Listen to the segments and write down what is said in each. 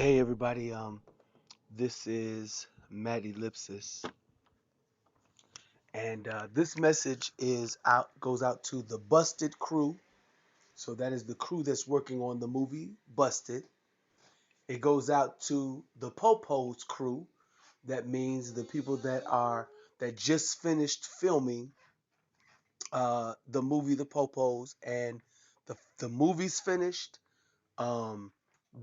Hey everybody, this is Matt Ellipsis, and this message goes out to the Busted crew. So that is the crew that's working on the movie Busted. It goes out to the PoPos crew. That means the people that just finished filming the movie The PoPos, and the movie's finished. Um,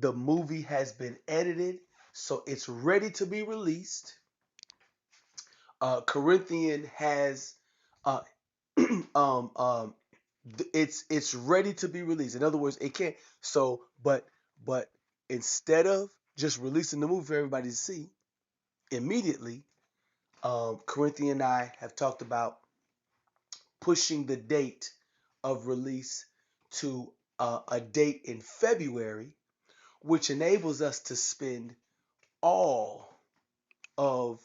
the movie has been edited, so it's ready to be released. Corinthian has uh, um, um, it's ready to be released. In other words, it can't. So, but instead of just releasing the movie for everybody to see immediately, Corinthian and I have talked about pushing the date of release to a date in February, which enables us to spend all of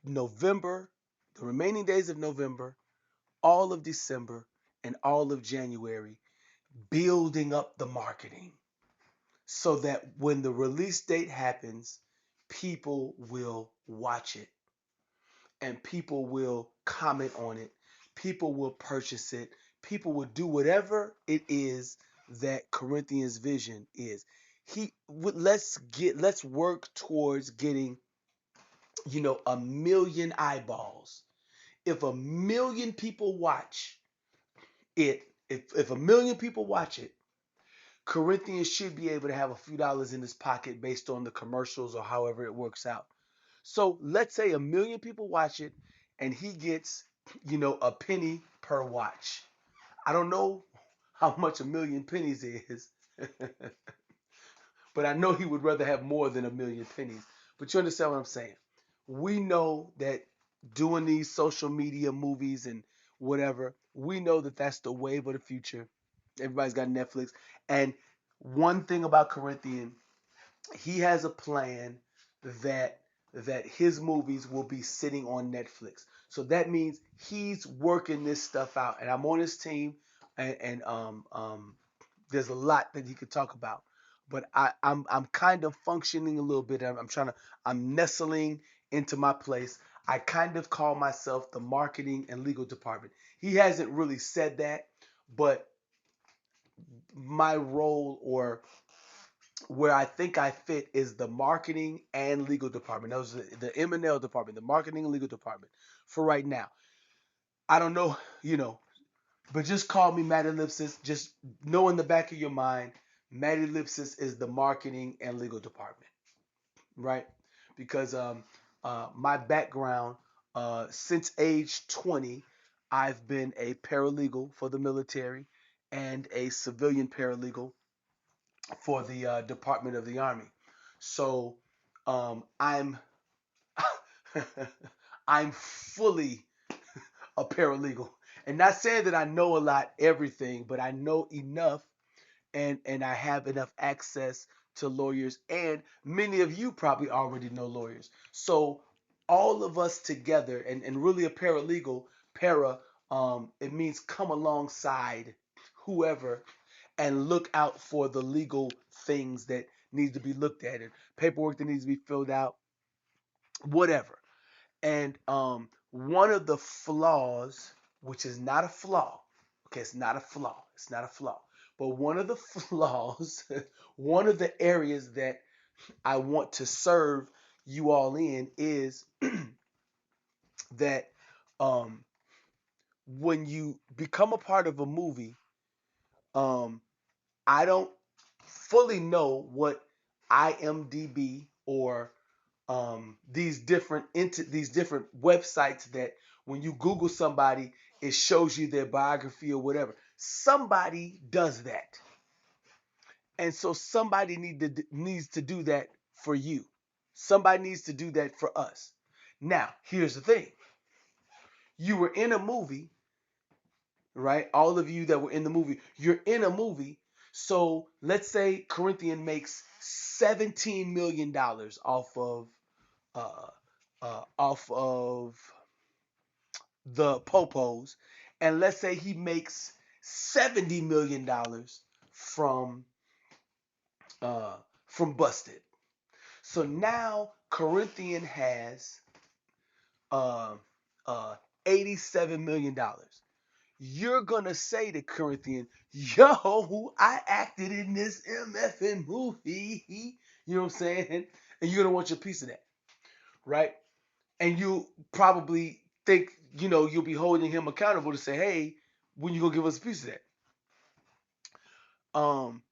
November, the remaining days of November, all of December, and all of January building up the marketing so that when the release date happens, people will watch it and people will comment on it. People will purchase it. People will do whatever it is that Corinthians' vision is. Let's work towards getting, 1 million eyeballs. If 1 million people watch it, if 1 million people watch it, Corinthians should be able to have a few dollars in his pocket based on the commercials or however it works out. So let's say 1 million people watch it and he gets, a penny per watch. I don't know how much 1 million pennies is, but I know he would rather have more than 1 million pennies. But you understand what I'm saying? We know that doing these social media movies and whatever, we know that that's the wave of the future. Everybody's got Netflix. And one thing about Corinthian, he has a plan that his movies will be sitting on Netflix. So that means he's working this stuff out, and I'm on his team, and there's a lot that he could talk about. But I'm kind of functioning a little bit. I'm nestling into my place. I kind of call myself the marketing and legal department. He hasn't really said that, but my role, or where I think I fit, is the marketing and legal department. Those are the M&L department, the marketing and legal department for right now. I don't know, but just call me Matt Ellipsis. Just know in the back of your mind, Matt Ellipsis is the marketing and legal department, right? Because my background, since age 20, I've been a paralegal for the military and a civilian paralegal for the Department of the Army. So I'm I'm fully a paralegal, and not saying that I know a lot everything, but I know enough, and I have enough access to lawyers, and many of you probably already know lawyers. So all of us together, and really a paralegal, para, it means come alongside whoever and look out for the legal things that need to be looked at and paperwork that needs to be filled out, whatever. And one of the flaws, which is not a flaw, okay, it's not a flaw, but one of the flaws, one of the areas that I want to serve you all in is that um, when you become a part of a movie, um, I don't fully know what IMDb or these different websites that when you Google somebody, it shows you their biography or whatever. Somebody does that, and so somebody needs to do that for you. Somebody needs to do that for us. Now, here's the thing: you were in a movie, right? All of you that were in the movie, you're in a movie. So let's say Corinthian makes $17 million uh, off of the Popos, and let's say he makes $70 million from uh, from Busted. So now Corinthian has uh, uh, $87 million. You're gonna say to Corinthian, yo, I acted in this MFN movie. You know what I'm saying? And you're gonna want your piece of that, right? And you probably think, you'll be holding him accountable to say, hey, when you gonna give us a piece of that? Um,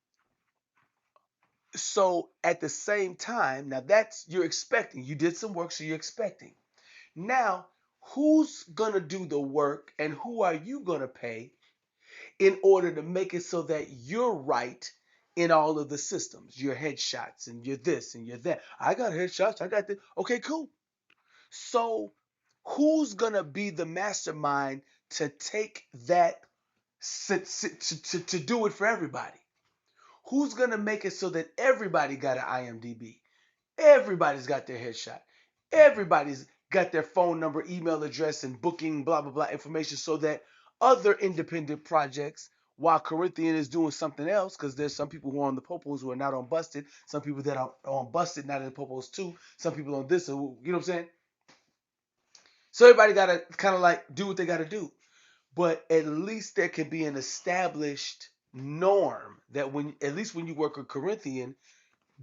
so at the same time, now that's you're expecting. You did some work, so you're expecting. Now, who's gonna do the work and who are you gonna pay in order to make it so that you're right in all of the systems, your headshots and your this and your that. I got headshots, I got this. Okay, cool. So who's gonna be the mastermind to take that to do it for everybody? Who's gonna make it so that everybody got an IMDb? Everybody's got their headshot. Everybody's got their phone number, email address, and booking, blah, blah, blah information so that other independent projects, while Corinthian is doing something else, because there's some people who are on the Popos who are not on Busted, some people that are on Busted, not in the Popos too, some people on this, you know what I'm saying? So everybody got to kind of like do what they got to do. But at least there can be an established norm that at least when you work with Corinthian,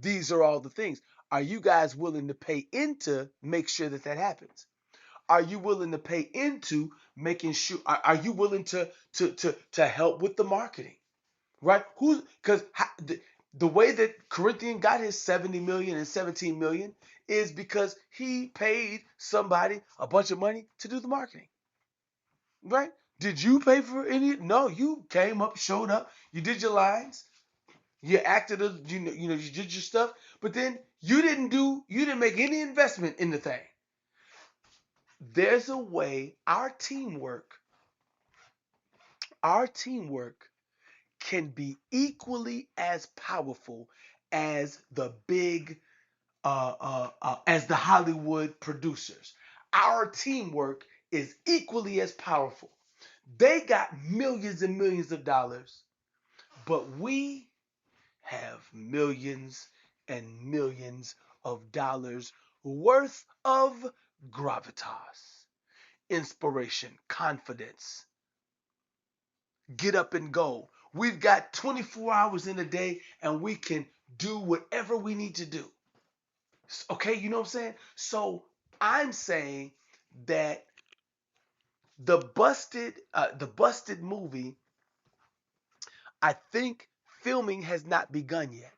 these are all the things. Are you guys willing to pay into make sure that that happens? Are you willing to pay into making sure? Are you willing to help with the marketing? Right? Who's because the way that Corinthian got his 70 million and 17 million is because he paid somebody a bunch of money to do the marketing. Right? Did you pay for any? No, you came up, showed up, you did your lines, you acted, you did your stuff, but then you didn't make any investment in the thing. There's a way our teamwork can be equally as powerful as the big as the Hollywood producers. Our teamwork is equally as powerful. They got millions and millions of dollars, but we have millions and millions of dollars worth of gravitas, inspiration, confidence, get up and go. We've got 24 hours in a day and we can do whatever we need to do. Okay, you know what I'm saying? So I'm saying that the busted movie, I think filming has not begun yet.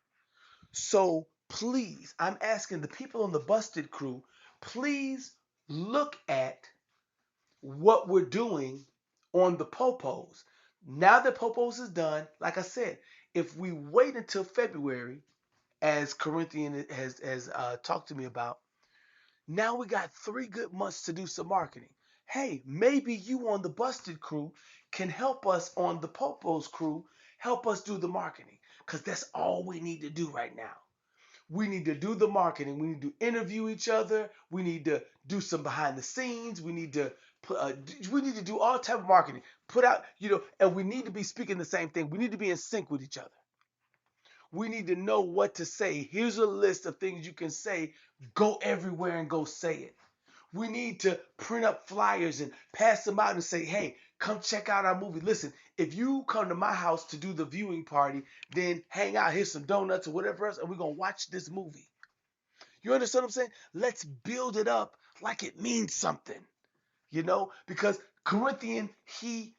So please, I'm asking the people on the Busted crew, please look at what we're doing on the Popos. Now that Popos is done, like I said, if we wait until February, as Corinthian has talked to me about, now we got 3 good months to do some marketing. Hey, maybe you on the Busted crew can help us on the Popos crew, help us do the marketing, because that's all we need to do right now. We need to do the marketing. We need to interview each other. We need to do some behind the scenes. We need to do all type of marketing. Put out, and we need to be speaking the same thing. We need to be in sync with each other. We need to know what to say. Here's a list of things you can say. Go everywhere and go say it. We need to print up flyers and pass them out and say, hey, come check out our movie. Listen, if you come to my house to do the viewing party, then hang out, here's some donuts or whatever else, and we're going to watch this movie. You understand what I'm saying? Let's build it up like it means something, because Corinthian, him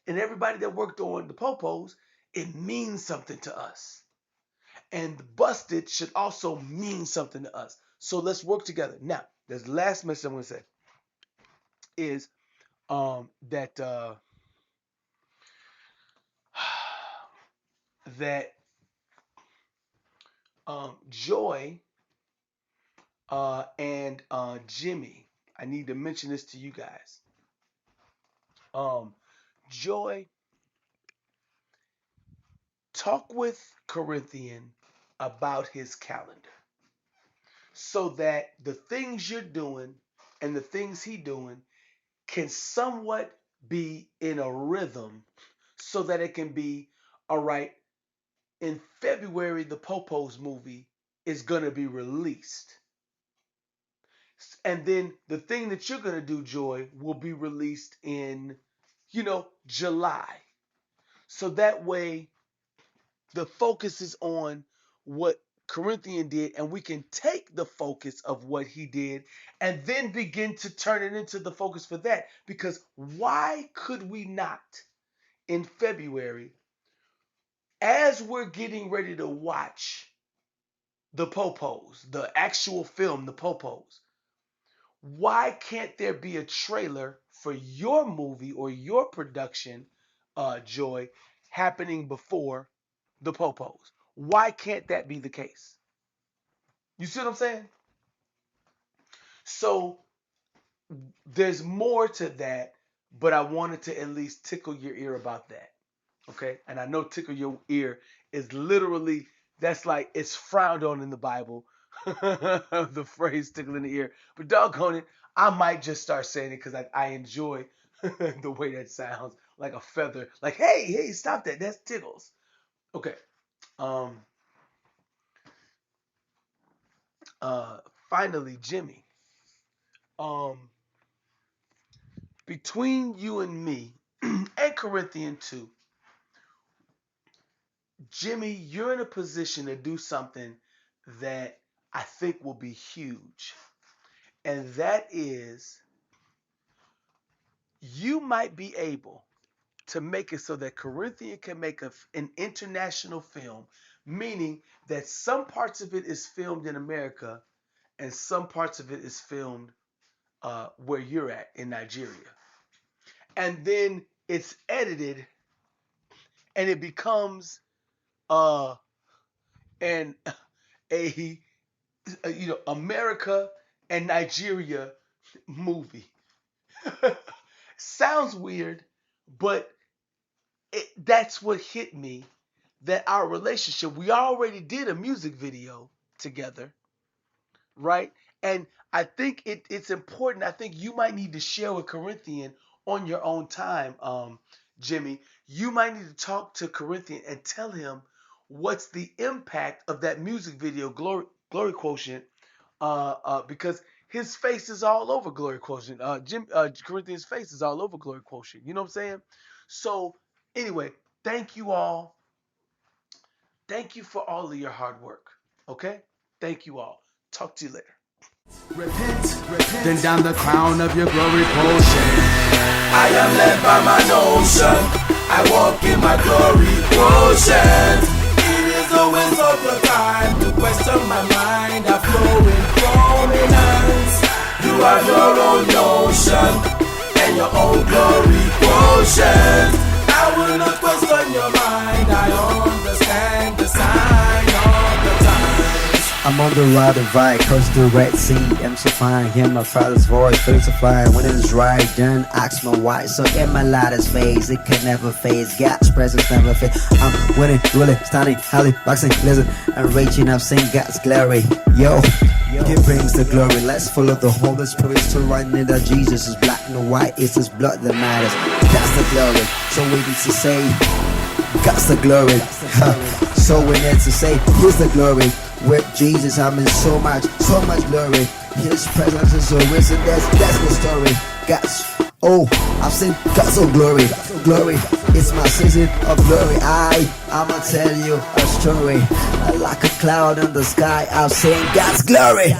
and everybody that worked on the Popos, it means something to us. And Busted should also mean something to us. So let's work together. Now, there's the last message I'm going to say is that that Joy and Jimmy, I need to mention this to you guys. Joy, talk with Corinthian about his calendar so that the things you're doing and the things he's doing can somewhat be in a rhythm so that it can be all right. in February, the PoPos movie is going to be released. And then the thing that you're going to do, Joy, will be released in, July. So that way the focus is on what Corinthian did, and we can take the focus of what he did and then begin to turn it into the focus for that. Because why could we not, in February, as we're getting ready to watch the PoPos, the actual film, the PoPos, why can't there be a trailer for your movie or your production, Joy, happening before the PoPos? Why can't that be the case? You see what I'm saying? So there's more to that, but I wanted to at least tickle your ear about that. Okay? And I know tickle your ear is literally, that's like, it's frowned on in the Bible, the phrase tickling the ear. But doggone it, I might just start saying it because I enjoy the way that sounds, like a feather. Like, hey, stop that. That's tickles. Okay. Um. Finally, Jimmy. Um. Between you and me, and Corinthian too, Jimmy, you're in a position to do something that I think will be huge. And that is, you might be able to make it so that Corinthian can make an international film, meaning that some parts of it is filmed in America and some parts of it is filmed where you're at in Nigeria. And then it's edited and it becomes uh, an a America and Nigeria movie. Sounds weird, but that's what hit me. That our relationship, we already did a music video together, right? And I think it's important. I think you might need to share with Corinthian on your own time, Jimmy. You might need to talk to Corinthian and tell him what's the impact of that music video, Glory Quotient, because his face is all over Glory Quotient. Corinthian's face is all over Glory Quotient. You know what I'm saying? So anyway, thank you all. Thank you for all of your hard work. Okay? Thank you all. Talk to you later. Repent, then down the crown of your glory potion. I am led by my notion. I walk in my glory quotient. It is a waste of your time to question my mind. I flow in prominence. You have your own notion and your own glory quotient. I will not question your mind. I understand the sign of the times. I'm on the ride of right, cross the Red Sea, amplifying, hear my father's voice, filterflying. When it is right, then ask my why. So in my lightest phase, it can never phase. God's presence never fade. I'm winning, ruling, standing, highly, boxing, listen, and raging. I've seen God's glory. Yo, He brings the glory. Let's follow the Holy Spirit to run in that Jesus is black and white. It's His blood that matters. That's the glory. So we need to say, God's the glory. So we need to say, He's the glory. With Jesus, I'm in so much glory. His presence is so risen. That's the story. I've seen God's own glory. It's my season of glory. I'ma tell you a story. Like a cloud in the sky, I've seen God's glory.